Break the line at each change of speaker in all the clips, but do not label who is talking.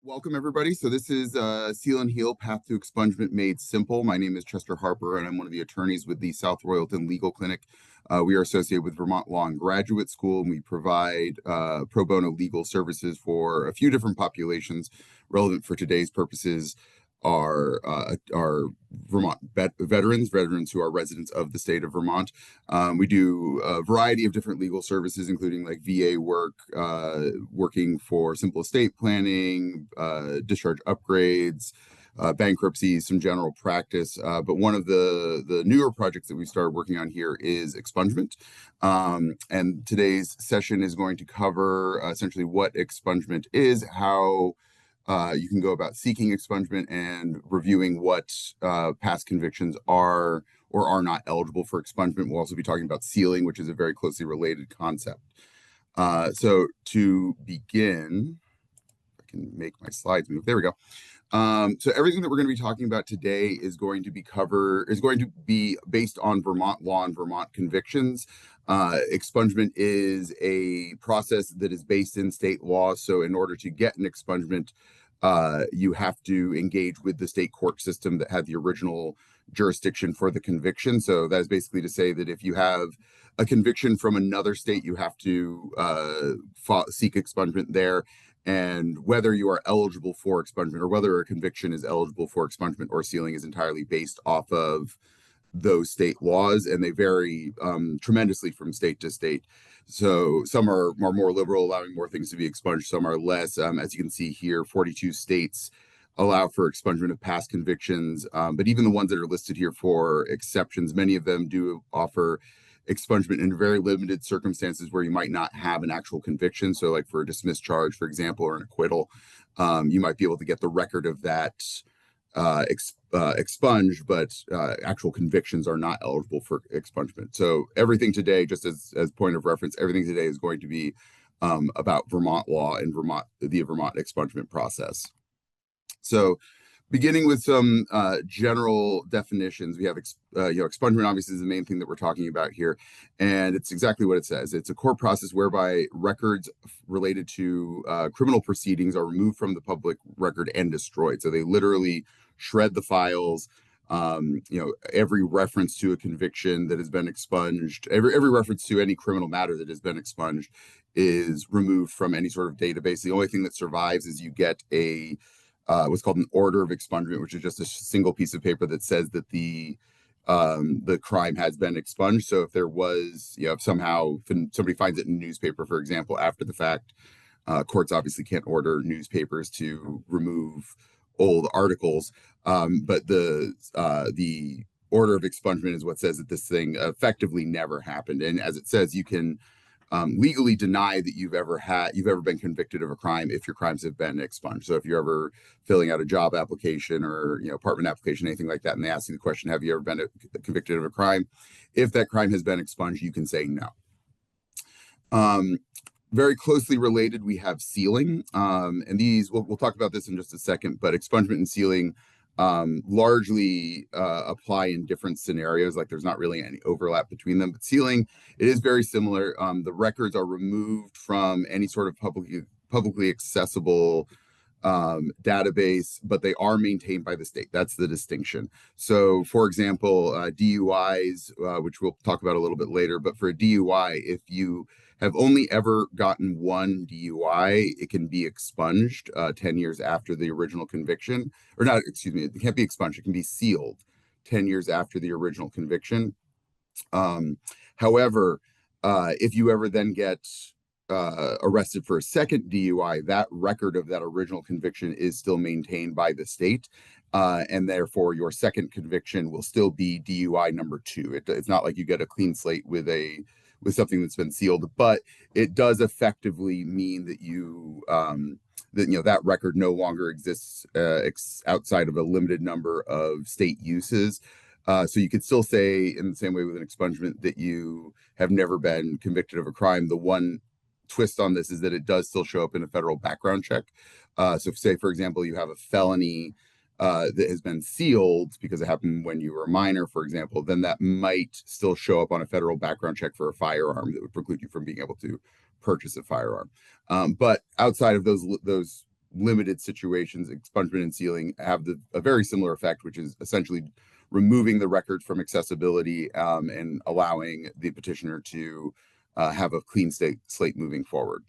Welcome, everybody. So this is Seal and Heal Path to Expungement Made Simple. My name is Chester Harper, and I'm one of the attorneys with the South Royalton Legal Clinic. We are associated with Vermont Law and Graduate School, and we provide pro bono legal services for a few different populations. Relevant for today's purposes are Vermont veterans who are residents of the state of Vermont. We do a variety of different legal services, including like VA work, working for simple estate planning, discharge upgrades, bankruptcy, some general practice. But one of the newer projects that we started working on here is expungement. And today's session is going to cover essentially what expungement is, how you can go about seeking expungement, and reviewing what past convictions are or are not eligible for expungement. We'll also be talking about sealing, which is a very closely related concept. So to begin, I can make my slides move. There we go. So everything that we're going to be talking about today is going to be based on Vermont law and Vermont convictions. Expungement is a process that is based in state law. So in order to get an expungement, you have to engage with the state court system that had the original jurisdiction for the conviction. So that is basically to say that if you have a conviction from another state, you have to seek expungement there. And whether you are eligible for expungement, or whether a conviction is eligible for expungement or sealing, is entirely based off of those state laws, and they vary tremendously from state to state. So some are more liberal, allowing more things to be expunged. Some are less. As you can see here, 42 states allow for expungement of past convictions. But even the ones that are listed here for exceptions, many of them do offer expungement in very limited circumstances where you might not have an actual conviction. So like for a dismissed charge, for example, or an acquittal, you might be able to get the record of that expunged, but actual convictions are not eligible for expungement. So everything today, just as point of reference, everything today is going to be about Vermont law and the Vermont expungement process. So beginning with some general definitions, we have expungement obviously is the main thing that we're talking about here, and it's exactly what it says. It's a court process whereby records related to criminal proceedings are removed from the public record and destroyed. So they literally shred the files. Every reference to a conviction that has been expunged, every reference to any criminal matter that has been expunged is removed from any sort of database. The only thing that survives is you get a what's called an order of expungement, which is just a single piece of paper that says that the crime has been expunged. So if there was, if somehow somebody finds it in a newspaper, for example, after the fact, courts obviously can't order newspapers to remove old articles, but the order of expungement is what says that this thing effectively never happened. And as it says, you can legally deny that you've ever been convicted of a crime if your crimes have been expunged. So if you're ever filling out a job application or apartment application, anything like that, and they ask you the question, have you ever been convicted of a crime? If that crime has been expunged, you can say no. Very closely related, we have sealing, and these we'll talk about this in just a second. But expungement and sealing largely apply in different scenarios. Like there's not really any overlap between them. But sealing, it is very similar. The records are removed from any sort of publicly accessible database, but they are maintained by the state. That's the distinction. So, for example, DUIs, which we'll talk about a little bit later, but for a DUI, if you have only ever gotten one DUI, it can be expunged 10 years after the original conviction. Or not, excuse me, it can't be expunged, it can be sealed 10 years after the original conviction. However, if you ever then get arrested for a second DUI, that record of that original conviction is still maintained by the state. And therefore, your second conviction will still be DUI number 2. It's not like you get a clean slate with something that's been sealed, but it does effectively mean that that record no longer exists outside of a limited number of state uses. So you could still say, in the same way with an expungement, that you have never been convicted of a crime. The one twist on this is that it does still show up in a federal background check. So say, for example, you have a felony that has been sealed because it happened when you were a minor, for example, then that might still show up on a federal background check for a firearm that would preclude you from being able to purchase a firearm. But outside of those limited situations, expungement and sealing have a very similar effect, which is essentially removing the record from accessibility and allowing the petitioner to have a clean slate moving forward.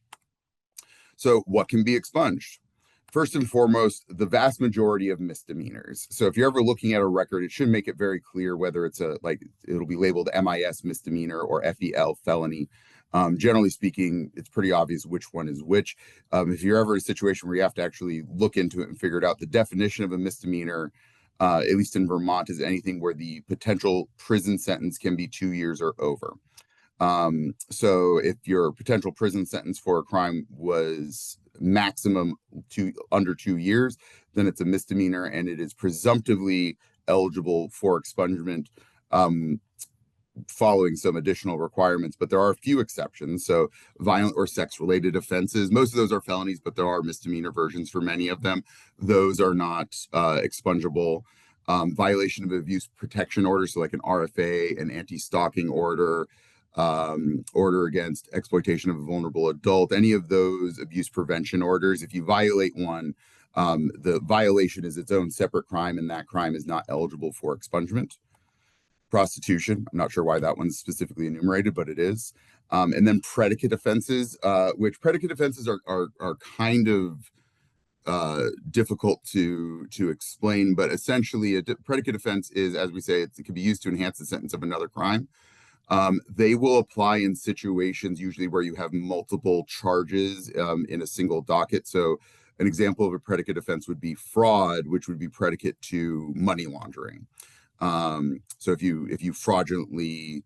So what can be expunged? First and foremost, the vast majority of misdemeanors. So if you're ever looking at a record, it should make it very clear whether it's it'll be labeled MIS misdemeanor or FEL felony. Generally speaking, it's pretty obvious which one is which. If you're ever in a situation where you have to actually look into it and figure it out, the definition of a misdemeanor, at least in Vermont, is anything where the potential prison sentence can be 2 years or over. So if your potential prison sentence for a crime was maximum under 2 years, then it's a misdemeanor and it is presumptively eligible for expungement, following some additional requirements, but there are a few exceptions. So violent or sex related offenses, most of those are felonies, but there are misdemeanor versions for many of them. Those are not expungible. Violation of abuse protection order, so like an RFA, an anti-stalking order, order against exploitation of a vulnerable adult, any of those abuse prevention orders, if you violate one, the violation is its own separate crime and that crime is not eligible for expungement. Prostitution, I'm not sure why that one's specifically enumerated, but it is. And then predicate offenses, which predicate offenses are kind of difficult to explain, but essentially a predicate offense is, as we say, it can be used to enhance the sentence of another crime. They will apply in situations usually where you have multiple charges in a single docket. So an example of a predicate offense would be fraud, which would be predicate to money laundering. So if you fraudulently,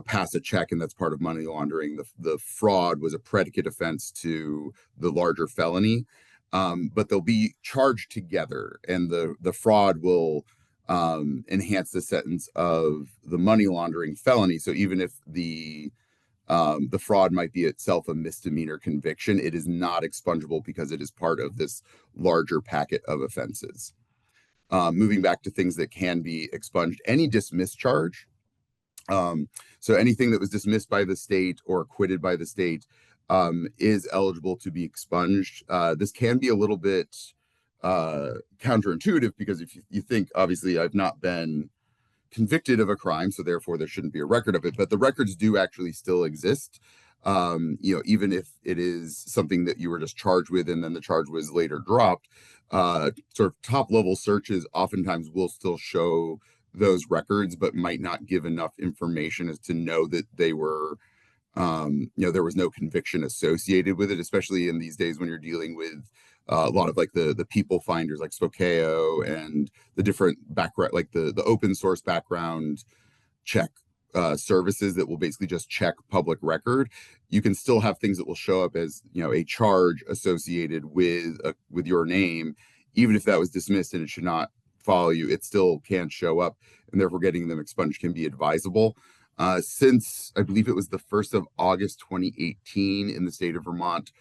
pass a check and that's part of money laundering, the fraud was a predicate offense to the larger felony. But they'll be charged together, and the fraud will enhance the sentence of the money laundering felony. So even if the fraud might be itself a misdemeanor conviction, it is not expungible because it is part of this larger packet of offenses. Moving back to things that can be expunged, any dismissed charge. So anything that was dismissed by the state or acquitted by the state is eligible to be expunged. This can be a little bit counterintuitive because if you think, obviously, I've not been convicted of a crime, so therefore there shouldn't be a record of it, but the records do actually still exist. Even if it is something that you were just charged with and then the charge was later dropped, sort of top level searches oftentimes will still show those records, but might not give enough information as to know that they were, there was no conviction associated with it, especially in these days when you're dealing with a lot of like the people finders like Spokeo and the different background, like the open source background check services that will basically just check public record. You can still have things that will show up as a charge associated with your name, even if that was dismissed and it should not follow you. It still can show up, and therefore getting them expunged can be advisable. Since I believe it was the 1st of August 2018 in the state of Vermont,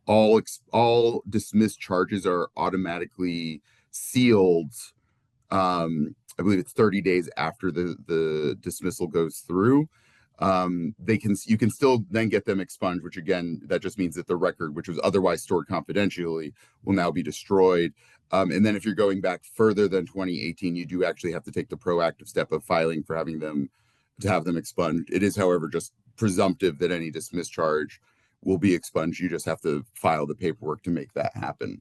all dismissed charges are automatically sealed. I believe it's 30 days after the dismissal goes through. You can still then get them expunged, which again, that just means that the record, which was otherwise stored confidentially, will now be destroyed. And then if you're going back further than 2018, you do actually have to take the proactive step of filing for having them expunged. It is, however, just presumptive that any dismissed charge will be expunged. You just have to file the paperwork to make that happen.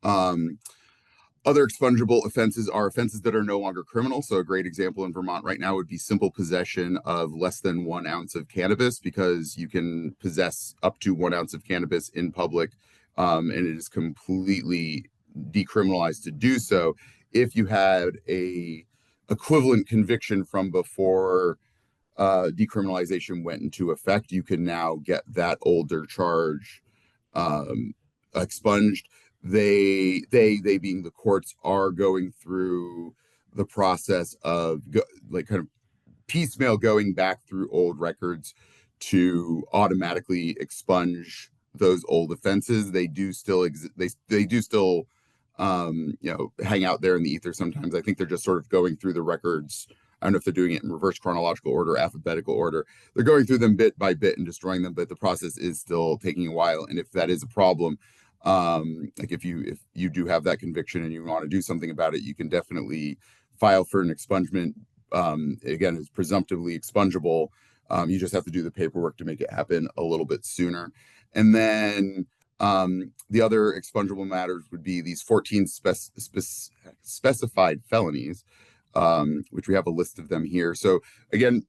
Other expungible offenses are offenses that are no longer criminal. So a great example in Vermont right now would be simple possession of less than 1 ounce of cannabis, because you can possess up to 1 ounce of cannabis in public, and it is completely decriminalized to do so. If you had a equivalent conviction from before decriminalization went into effect, you can now get that older charge expunged. They being the courts are going through the process of kind of piecemeal going back through old records to automatically expunge those old offenses. They do still exist. They do still hang out there in the ether sometimes. I think they're just sort of going through the records. I don't know if they're doing it in reverse chronological order, alphabetical order. They're going through them bit by bit and destroying them, but the process is still taking a while. And if that is a problem, Like if you do have that conviction and you want to do something about it, you can definitely file for an expungement. Again, it's presumptively expungible. You just have to do the paperwork to make it happen a little bit sooner. And then the other expungible matters would be these 14 specified felonies, which we have a list of them here. So again,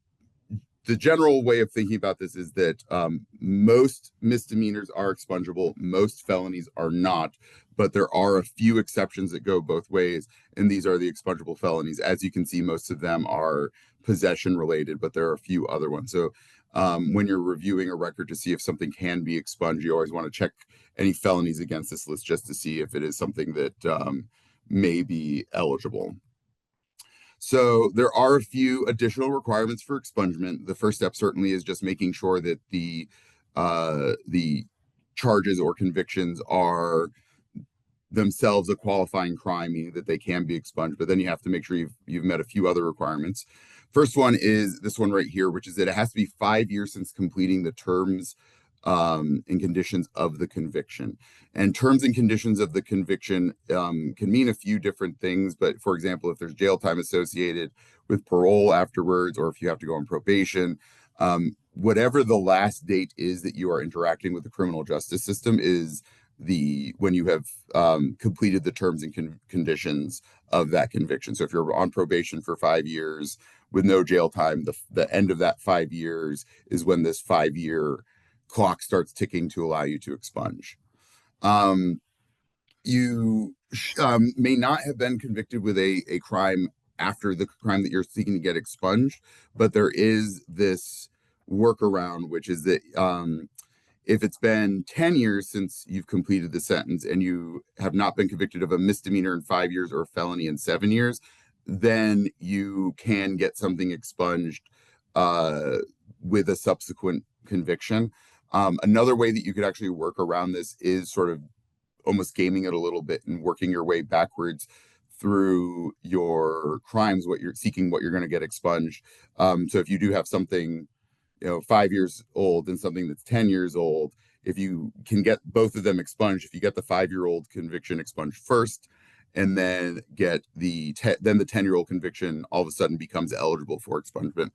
the general way of thinking about this is that most misdemeanors are expungible, most felonies are not, but there are a few exceptions that go both ways, and these are the expungible felonies. As you can see, most of them are possession related, but there are a few other ones. So when you're reviewing a record to see if something can be expunged, you always want to check any felonies against this list just to see if it is something that may be eligible. So there are a few additional requirements for expungement. The first step certainly is just making sure that the charges or convictions are themselves a qualifying crime, meaning that they can be expunged. But then you have to make sure you've met a few other requirements. First one is this one right here, which is that it has to be 5 years since completing the terms and conditions of the conviction. And terms and conditions of the conviction can mean a few different things. But for example, if there's jail time associated with parole afterwards, or if you have to go on probation, whatever the last date is that you are interacting with the criminal justice system is when you have completed the terms and conditions of that conviction. So if you're on probation for 5 years with no jail time, the end of that 5 years is when this 5 year clock starts ticking to allow you to expunge. You may not have been convicted with a crime after the crime that you're seeking to get expunged, but there is this workaround, which is that if it's been 10 years since you've completed the sentence and you have not been convicted of a misdemeanor in 5 years or a felony in 7 years, then you can get something expunged with a subsequent conviction. Another way that you could actually work around this is sort of almost gaming it a little bit and working your way backwards through your crimes, what you're seeking, what you're going to get expunged. So if you do have something 5 years old and something that's 10 years old, if you can get both of them expunged, if you get the 5 year old conviction expunged first and then get the 10-year-old conviction all of a sudden becomes eligible for expungement.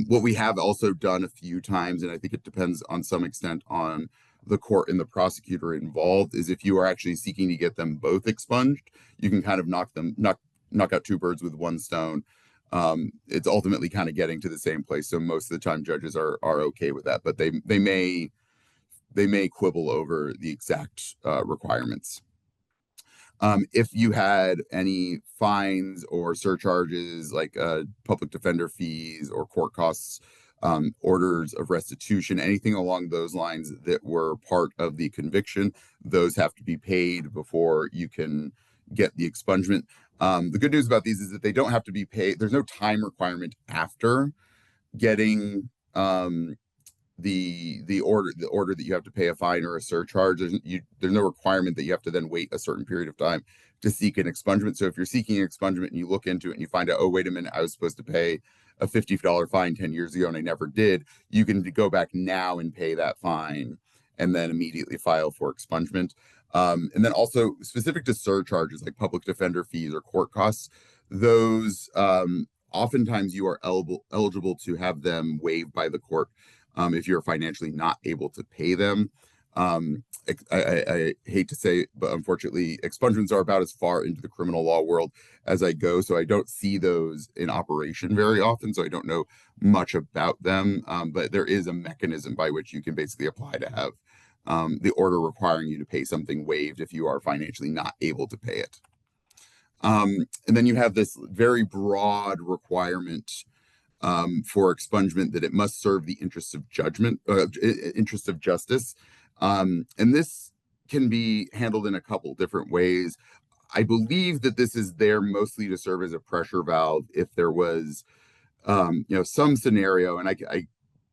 What we have also done a few times, and I think it depends on some extent on the court and the prosecutor involved, is if you are actually seeking to get them both expunged, you can kind of knock out two birds with one stone. It's ultimately kind of getting to the same place. So most of the time judges are okay with that, but they may quibble over the exact requirements. If you had any fines or surcharges like public defender fees or court costs, orders of restitution, anything along those lines that were part of the conviction, those have to be paid before you can get the expungement. The good news about these is that they don't have to be paid. There's no time requirement after getting the order that you have to pay a fine or a surcharge. There's no requirement that you have to then wait a certain period of time to seek an expungement. So if you're seeking an expungement and you look into it and you find out, oh, wait a minute, I was supposed to pay a $50 fine 10 years ago and I never did, you can go back now and pay that fine and then immediately file for expungement. And then also specific to surcharges like public defender fees or court costs, those oftentimes you are eligible to have them waived by the court if you're financially not able to pay them. I hate to say it, but unfortunately, expungements are about as far into the criminal law world as I go, so I don't see those in operation very often, so I don't know much about them, but there is a mechanism by which you can basically apply to have the order requiring you to pay something waived if you are financially not able to pay it. And then you have this very broad requirement for expungement that it must serve the interests of interest of justice. And this can be handled in a couple different ways. I believe that this is there mostly to serve as a pressure valve if there was, some scenario, and I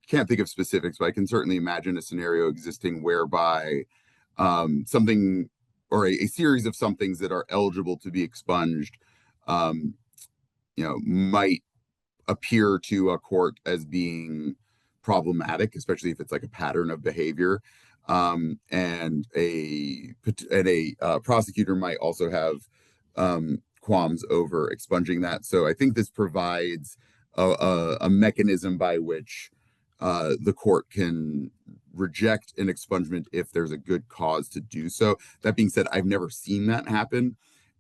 can't think of specifics, but I can certainly imagine a scenario existing whereby something or a series of somethings that are eligible to be expunged, might appear to a court as being problematic, especially if it's like a pattern of behavior. And a prosecutor might also have qualms over expunging that. So I think this provides a mechanism by which the court can reject an expungement if there's a good cause to do so. That being said, I've never seen that happen.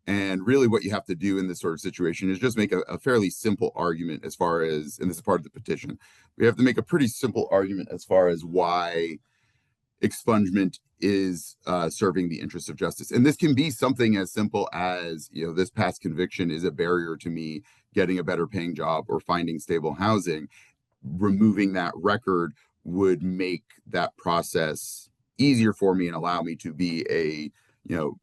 And really, what you have to do in this sort of situation is just make a fairly simple argument as far as, and this is part of the petition, we have to make a pretty simple argument as far as why expungement is serving the interests of justice. And this can be something as simple as, this past conviction is a barrier to me getting a better paying job or finding stable housing. Removing that record would make that process easier for me and allow me to be a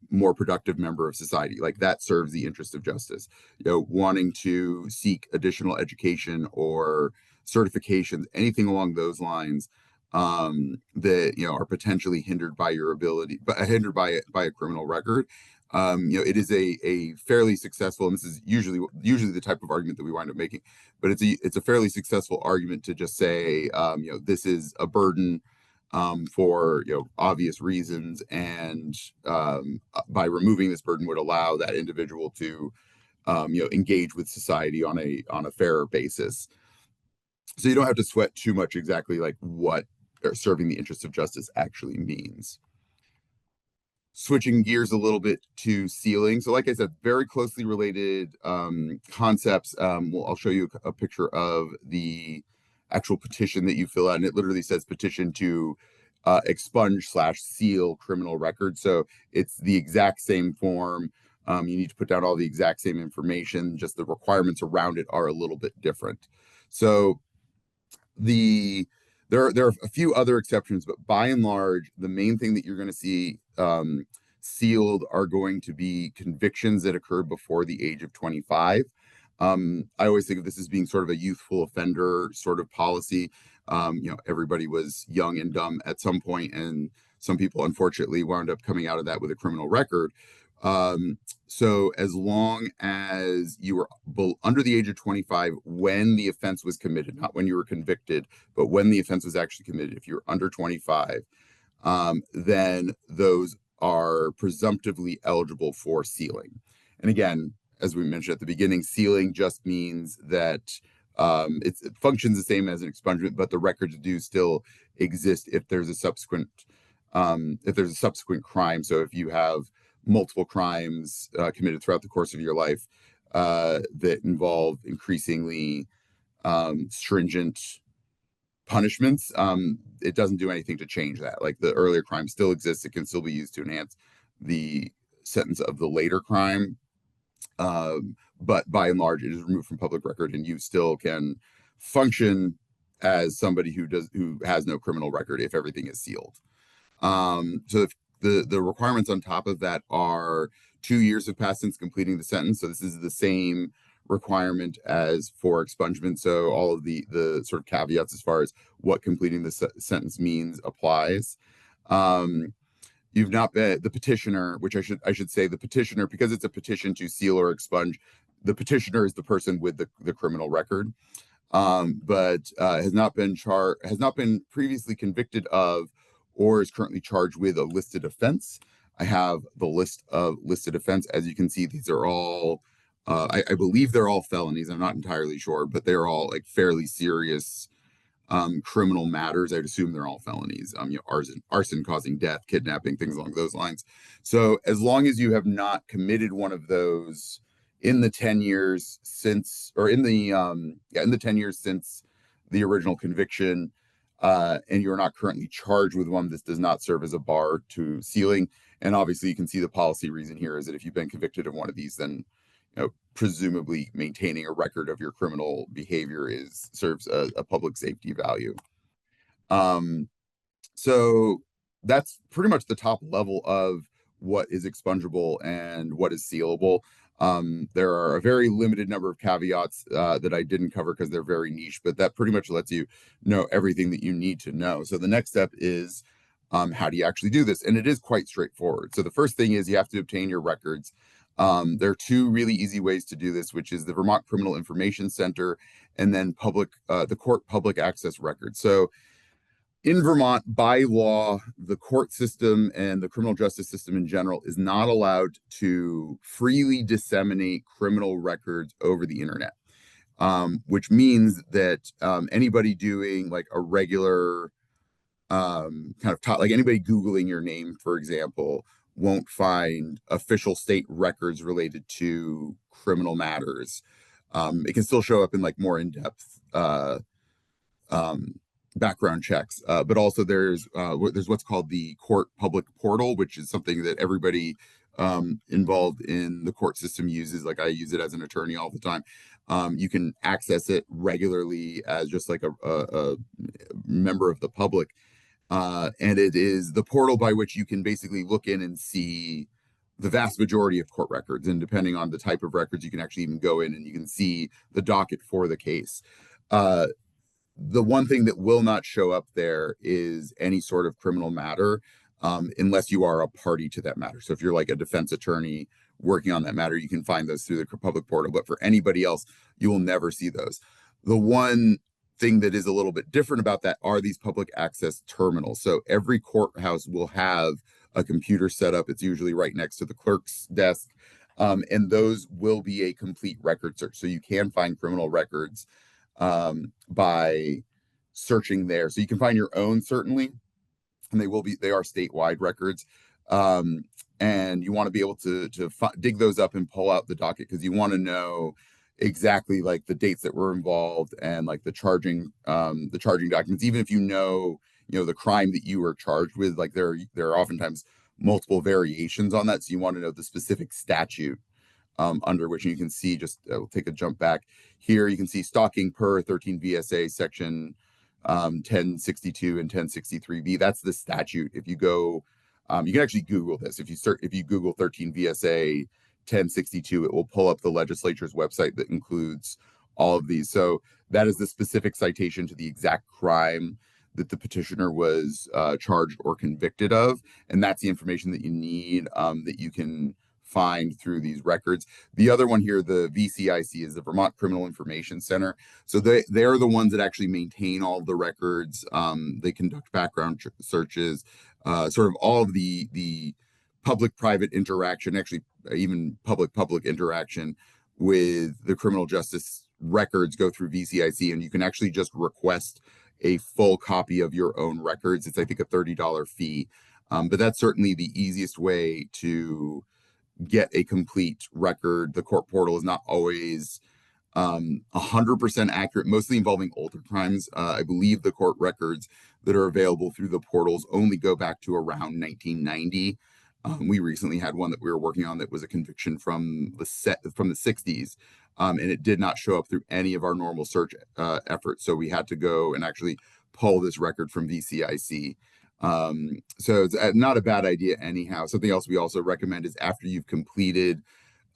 more productive member of society. Like, that serves the interest of justice. Wanting to seek additional education or certifications, anything along those lines, that are potentially hindered by your ability, but hindered by a criminal record. It is a fairly successful, and this is usually the type of argument that we wind up making, but it's a fairly successful argument to just say, this is a burden for obvious reasons, and by removing this burden would allow that individual to engage with society on a fairer basis. So you don't have to sweat too much exactly like what serving the interests of justice actually means. Switching gears a little bit to sealing. So like I said, very closely related concepts. I'll show you a picture of the actual petition that you fill out, and it literally says petition to expunge/seal criminal records. So it's the exact same form. You need to put down all the exact same information, just the requirements around it are a little bit different. So there are a few other exceptions, but by and large, the main thing that you're going to see sealed are going to be convictions that occurred before the age of 25. I always think of this as being sort of a youthful offender sort of policy. Everybody was young and dumb at some point, and some people unfortunately wound up coming out of that with a criminal record. So as long as you were under the age of 25 when the offense was committed, not when you were convicted, but when the offense was actually committed, if you're under 25, then those are presumptively eligible for sealing. And again, as we mentioned at the beginning, sealing just means that it functions the same as an expungement, but the records do still exist if there's a subsequent crime. So if you have multiple crimes committed throughout the course of your life that involve increasingly stringent punishments, it doesn't do anything to change that. Like, the earlier crime still exists. It can still be used to enhance the sentence of the later crime. But by and large, it is removed from public record, and you still can function as somebody who has no criminal record if everything is sealed. So if the requirements on top of that are 2 years have passed since completing the sentence. So this is the same requirement as for expungement. So all of the sort of caveats as far as what completing the sentence means applies. You've not been the petitioner, which I should say the petitioner, because it's a petition to seal or expunge. The petitioner is the person with the criminal record, but has not been previously convicted of or is currently charged with a listed offense. I have the list of listed offense. As you can see, these are all, I believe they're all felonies. I'm not entirely sure, but they're all like fairly serious criminal matters. I'd assume they're all felonies. Arson causing death, kidnapping, things along those lines. So as long as you have not committed one of those in the 10 years since, or in the 10 years since the original conviction, and you're not currently charged with one, this does not serve as a bar to sealing. And obviously, you can see the policy reason here is that if you've been convicted of one of these, then presumably maintaining a record of your criminal behavior serves a public safety value. So that's pretty much the top level of what is expungible and what is sealable. There are a very limited number of caveats that I didn't cover because they're very niche, but that pretty much lets you know everything that you need to know. So the next step is, how do you actually do this? And it is quite straightforward. So the first thing is you have to obtain your records. There are two really easy ways to do this, which is the Vermont Criminal Information Center and then the court public access records. So In Vermont, by law, the court system and the criminal justice system in general is not allowed to freely disseminate criminal records over the internet, which means that anybody doing like a regular kind of like anybody Googling your name, for example, won't find official state records related to criminal matters. It can still show up in like more in-depth um, background checks. But also there's what's called the court public portal, which is something that everybody involved in the court system uses. Like I use it as an attorney all the time. You can access it regularly as just like a member of the public. And it is the portal by which you can basically look in and see the vast majority of court records. And depending on the type of records, you can actually even go in and you can see the docket for the case. Uh, the one thing that will not show up there is any sort of criminal matter, unless you are a party to that matter. So if you're like a defense attorney working on that matter, you can find those through the public portal. But for anybody else, you will never see those. The one thing that is a little bit different about that are these public access terminals. So every courthouse will have a computer set up. It's usually right next to the clerk's desk. And those will be a complete record search. So you can find criminal records by searching there. So you can find your own, certainly, and they are statewide records. And you want to be able to dig those up and pull out the docket because you want to know exactly like the dates that were involved and like the charging documents. Even if the crime that you were charged with, like there are oftentimes multiple variations on that, so you want to know the specific statute under which you can see. Just we'll take a jump back here. You can see stalking per 13 VSA section 1062 and 1063B. That's the statute. If you go, you can actually Google this. If you Google 13 VSA 1062, it will pull up the legislature's website that includes all of these. So that is the specific citation to the exact crime that the petitioner was charged or convicted of, and that's the information that you need that you can find through these records. The other one here, the VCIC, is the Vermont Criminal Information Center. So they're the ones that actually maintain all of the records. They conduct background searches, sort of all of the public-private interaction, actually even public-public interaction with the criminal justice records go through VCIC, and you can actually just request a full copy of your own records. It's, I think, a $30 fee. But that's certainly the easiest way to get a complete record. The court portal is not always 100% accurate, mostly involving older crimes. I believe the court records that are available through the portals only go back to around 1990. We recently had one that we were working on that was a conviction from the 60s, and it did not show up through any of our normal search efforts. So we had to go and actually pull this record from VCIC. So it's not a bad idea anyhow. Something else we also recommend is after you've completed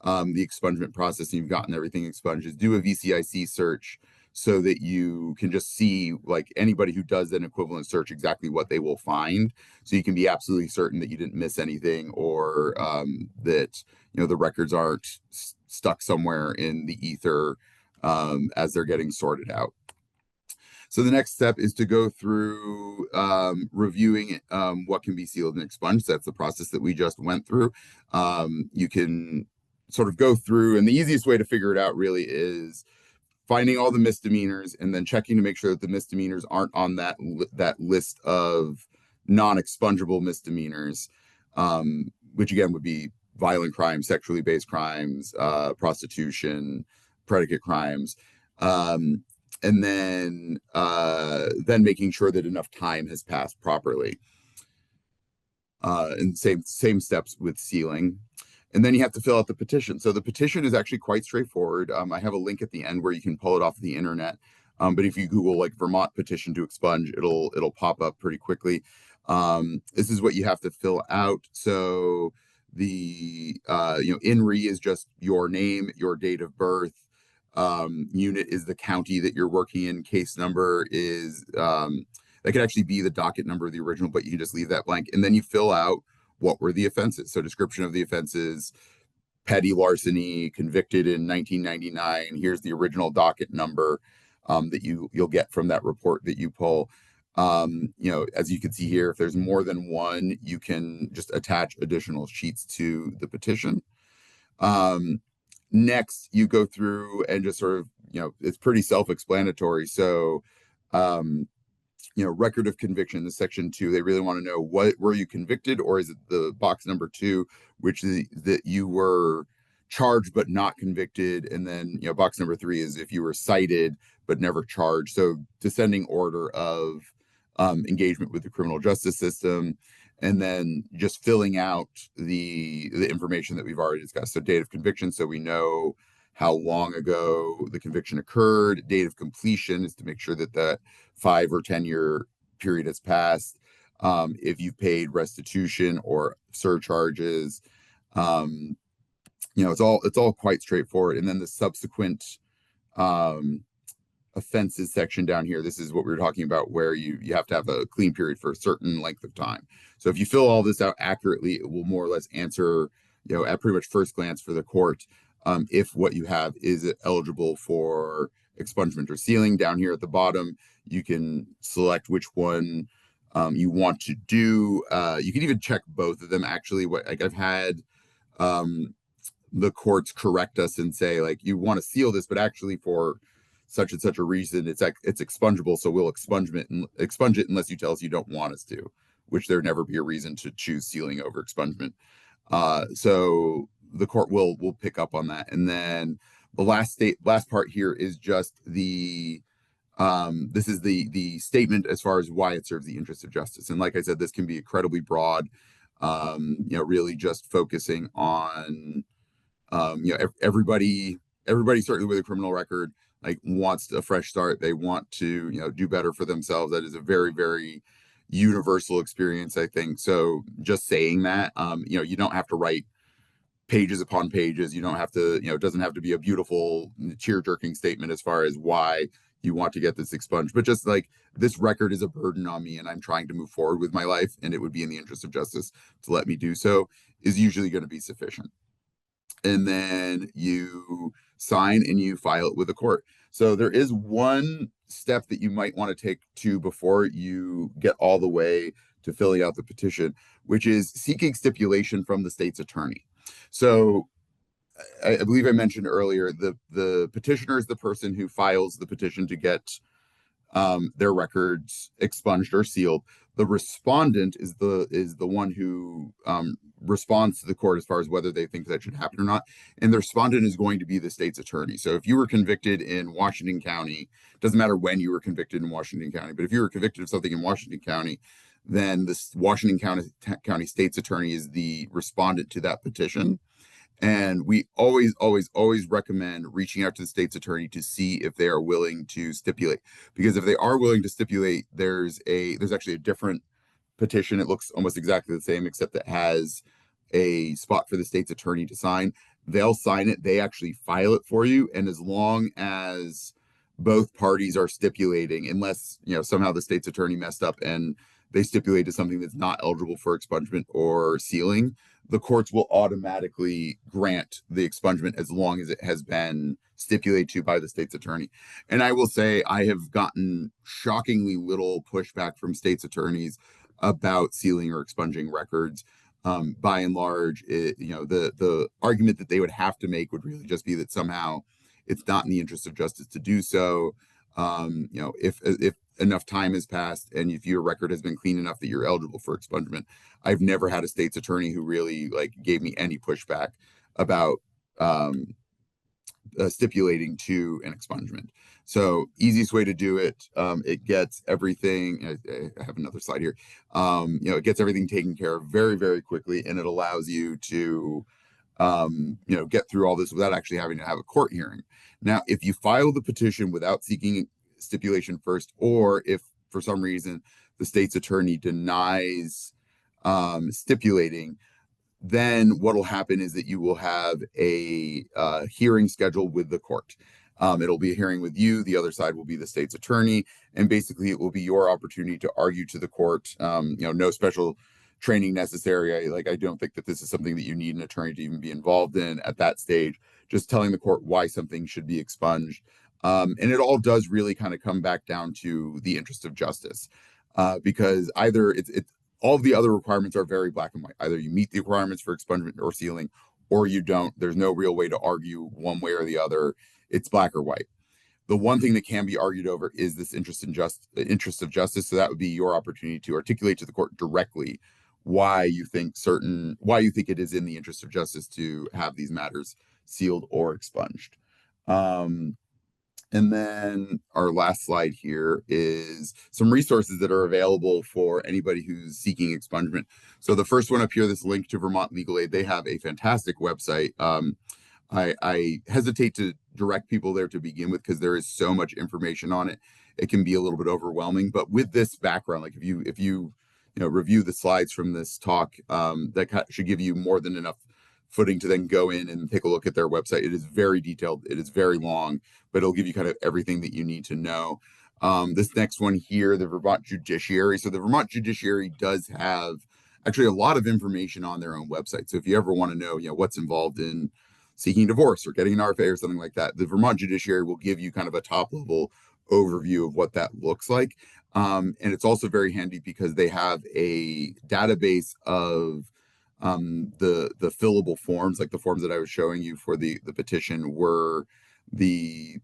the expungement process and you've gotten everything expunged, is do a VCIC search so that you can just see, like, anybody who does an equivalent search, exactly what they will find. So you can be absolutely certain that you didn't miss anything, or that the records aren't stuck somewhere in the ether as they're getting sorted out. So the next step is to go through reviewing what can be sealed and expunged. That's the process that we just went through. You can sort of go through, and the easiest way to figure it out really is finding all the misdemeanors and then checking to make sure that the misdemeanors aren't on that list of non-expungible misdemeanors, which again would be violent crimes, sexually based crimes, prostitution, predicate crimes. And then making sure that enough time has passed properly. And same steps with sealing. And then you have to fill out the petition. So the petition is actually quite straightforward. I have a link at the end where you can pull it off the internet. But if you Google like Vermont petition to expunge, it'll pop up pretty quickly. This is what you have to fill out. So the INRI is just your name, your date of birth. Unit is the county that you're working in. Case number is that could actually be the docket number of the original, but you can just leave that blank. And then you fill out what were the offenses. So description of the offenses: petty larceny, convicted in 1999. Here's the original docket number that you'll get from that report that you pull. As you can see here, if there's more than one, you can just attach additional sheets to the petition. Um, Next, you go through and just sort of, it's pretty self-explanatory. So, um, record of conviction, the section 2, they really want to know, what were you convicted, or is it the box number 2, which is that you were charged but not convicted, and then box number 3 is if you were cited but never charged. So descending order of engagement with the criminal justice system, and then just filling out the information that we've already discussed. So date of conviction, so we know how long ago the conviction occurred. Date of completion is to make sure that that 5 or 10 year period has passed. If you've paid restitution or surcharges, um, it's all quite straightforward. And then the subsequent um, offenses section down here, this is what we were talking about, where you have to have a clean period for a certain length of time. So if you fill all this out accurately, it will more or less answer, at pretty much first glance for the court, if what you have is eligible for expungement or sealing. Down here at the bottom, you can select which one you want to do. You can even check both of them. Actually, what, like, I've had um, the courts correct us and say, like, you want to seal this, but actually for such and such a reason, it's expungible, so we'll expunge it unless you tell us you don't want us to, which there'd never be a reason to choose sealing over expungement. So the court will pick up on that. And then the last part here is just this is the statement as far as why it serves the interest of justice. And like I said, this can be incredibly broad, really just focusing on everybody certainly with a criminal record, like, wants a fresh start. They want to do better for themselves. That is a very, very universal experience, I think. So just saying that, you don't have to write pages upon pages. You don't have to, it doesn't have to be a beautiful tear-jerking statement as far as why you want to get this expunged, but just like, this record is a burden on me and I'm trying to move forward with my life, and it would be in the interest of justice to let me do so, is usually going to be sufficient. And then you sign and you file it with the court. So there is one step that you might want to take to before you get all the way to filling out the petition, which is seeking stipulation from the state's attorney. So I believe I mentioned earlier, the petitioner is the person who files the petition to get their records expunged or sealed. The respondent is the one who responds to the court as far as whether they think that should happen or not. And the respondent is going to be the state's attorney. So if you were convicted in Washington County, doesn't matter when you were convicted in Washington County, but if you were convicted of something in Washington County, then the Washington County state's attorney is the respondent to that petition. And we always, always, always recommend reaching out to the state's attorney to see if they are willing to stipulate. Because if they are willing to stipulate, there's actually a different petition. It looks almost exactly the same, except it has a spot for the state's attorney to sign. They'll sign it. They actually file it for you. And as long as both parties are stipulating, unless somehow the state's attorney messed up and they stipulate to something that's not eligible for expungement or sealing, the courts will automatically grant the expungement as long as it has been stipulated to by the state's attorney. And I will say, I have gotten shockingly little pushback from state's attorneys about sealing or expunging records. By and large, the argument that they would have to make would really just be that somehow it's not in the interest of justice to do so. If enough time has passed and if your record has been clean enough that you're eligible for expungement, I've never had a state's attorney who really gave me any pushback about stipulating to an expungement. So easiest way to do it. It gets everything. I have another slide here. It gets everything taken care of very, very quickly, and it allows you to get through all this without actually having to have a court hearing. Now, if you file the petition without seeking stipulation first, or if for some reason the state's attorney denies stipulating, then what will happen is that you will have a hearing scheduled with the court. It'll be a hearing with you. The other side will be the state's attorney, and basically it will be your opportunity to argue to the court. No special training necessary. I don't think that this is something that you need an attorney to even be involved in at that stage. Just telling the court why something should be expunged. And it all does really kind of come back down to the interest of justice. because either it's all of the other requirements are very black and white. Either you meet the requirements for expungement or sealing, or you don't. There's no real way to argue one way or the other. It's black or white. The one thing that can be argued over is this interest of justice. So that would be your opportunity to articulate to the court directly why you think it is in the interest of justice to have these matters sealed or expunged. Um, and then our last slide here is some resources that are available for anybody who's seeking expungement. So the first one up here, this link to Vermont Legal Aid, they have a fantastic website. I hesitate to direct people there to begin with because there is so much information on it. It can be a little bit overwhelming. But with this background, like if you review the slides from this talk, that should give you more than enough footing to then go in and take a look at their website. It is very detailed. It is very long, but it'll give you kind of everything that you need to know. This next one here, the Vermont Judiciary. So the Vermont Judiciary does have actually a lot of information on their own website. So if you ever want to know, what's involved in seeking divorce or getting an RFA or something like that, the Vermont Judiciary will give you kind of a top level overview of what that looks like. And it's also very handy because they have a database of the fillable forms, like the forms that I was showing you for the petition were the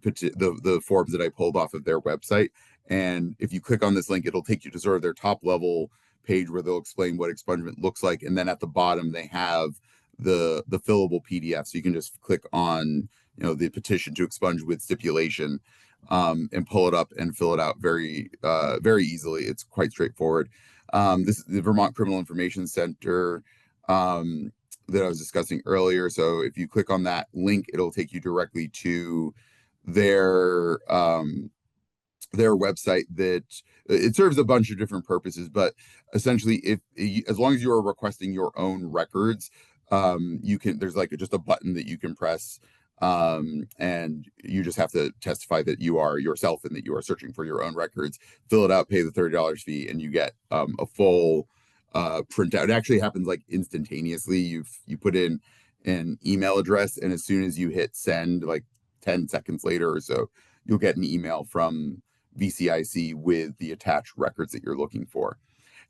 forms that I pulled off of their website. And if you click on this link, it'll take you to sort of their top level page where they'll explain what expungement looks like. And then at the bottom, they have the fillable PDF. So you can just click on, the petition to expunge with stipulation, and pull it up and fill it out very easily. It's quite straightforward. This is the Vermont Criminal Information Center that I was discussing earlier. So if you click on that link, it'll take you directly to their website. That it serves a bunch of different purposes, but essentially, as long as you are requesting your own records, there's like just a button that you can press, and you just have to testify that you are yourself and that you are searching for your own records. Fill it out, pay the $30 fee, and you get a full printout. It actually happens like instantaneously. You put in an email address, and as soon as you hit send, like 10 seconds later or so, you'll get an email from VCIC with the attached records that you're looking for.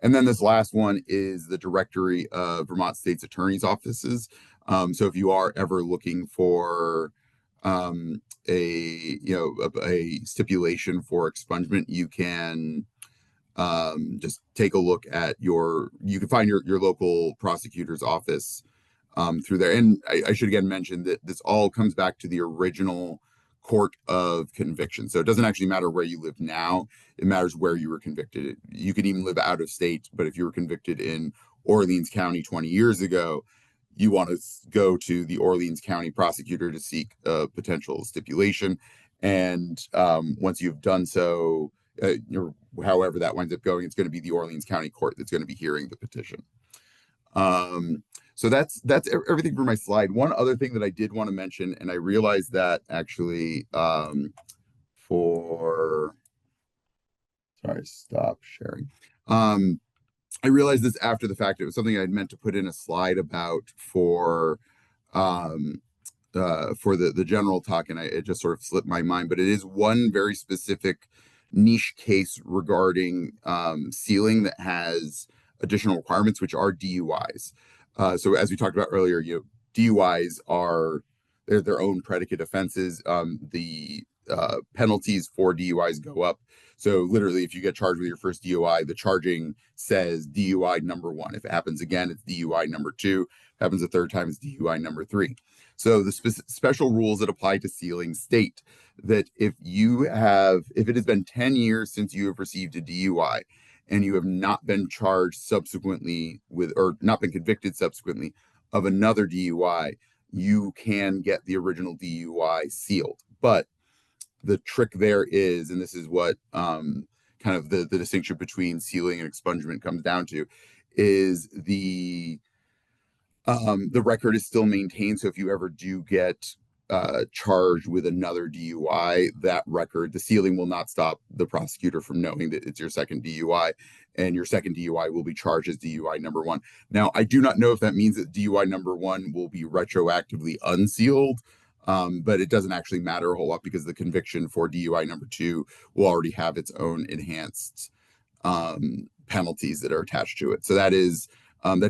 And then this last one is the directory of Vermont State's attorney's offices. So if you are ever looking for a stipulation for expungement, you can just take a look at you can find your local prosecutor's office through there. And I should again mention that this all comes back to the original court of conviction. So it doesn't actually matter where you live now. It matters where you were convicted. You could even live out of state, but if you were convicted in Orleans County 20 years ago, you want to go to the Orleans County prosecutor to seek a potential stipulation. And once you've done so, however that winds up going, it's going to be the Orleans County Court that's going to be hearing the petition. So that's everything for my slide. One other thing that I did want to mention, and I realized that actually stop sharing. I realized this after the fact. It was something I'd meant to put in a slide about for the general talk, and it just sort of slipped my mind. But it is one very specific niche case regarding sealing that has additional requirements, which are DUIs. So as we talked about earlier, DUIs are their own predicate offenses. The penalties for DUIs go up. So literally, if you get charged with your first DUI, the charging says DUI number 1. If it happens again, it's DUI number 2. If it happens a third time, it's DUI number 3. So the special rules that apply to sealing state that if it has been 10 years since you have received a DUI and you have not been charged subsequently or not been convicted subsequently of another DUI, you can get the original DUI sealed. But the trick there is, and this is what kind of the distinction between sealing and expungement comes down to, is the record is still maintained. So if you ever do get charged with another DUI, that record, the sealing will not stop the prosecutor from knowing that it's your second DUI, and your second DUI will be charged as DUI number 1. Now, I do not know if that means that DUI number 1 will be retroactively unsealed, but it doesn't actually matter a whole lot because the conviction for DUI number 2 will already have its own enhanced penalties that are attached to it. So that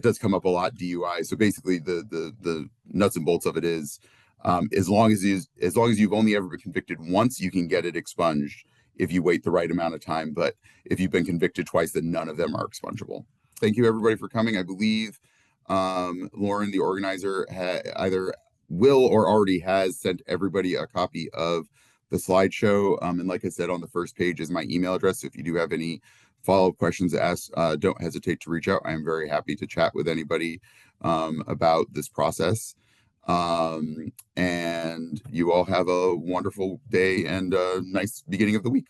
does come up a lot, DUI. So basically, the nuts and bolts of it is, as long as you've only ever been convicted once, you can get it expunged if you wait the right amount of time. But if you've been convicted twice, then none of them are expungible. Thank you everybody for coming. I believe Lauren, the organizer, either will or already has sent everybody a copy of the slideshow. And like I said, on the first page is my email address. So if you do have any follow-up questions to ask, don't hesitate to reach out. I am very happy to chat with anybody about this process. And you all have a wonderful day and a nice beginning of the week.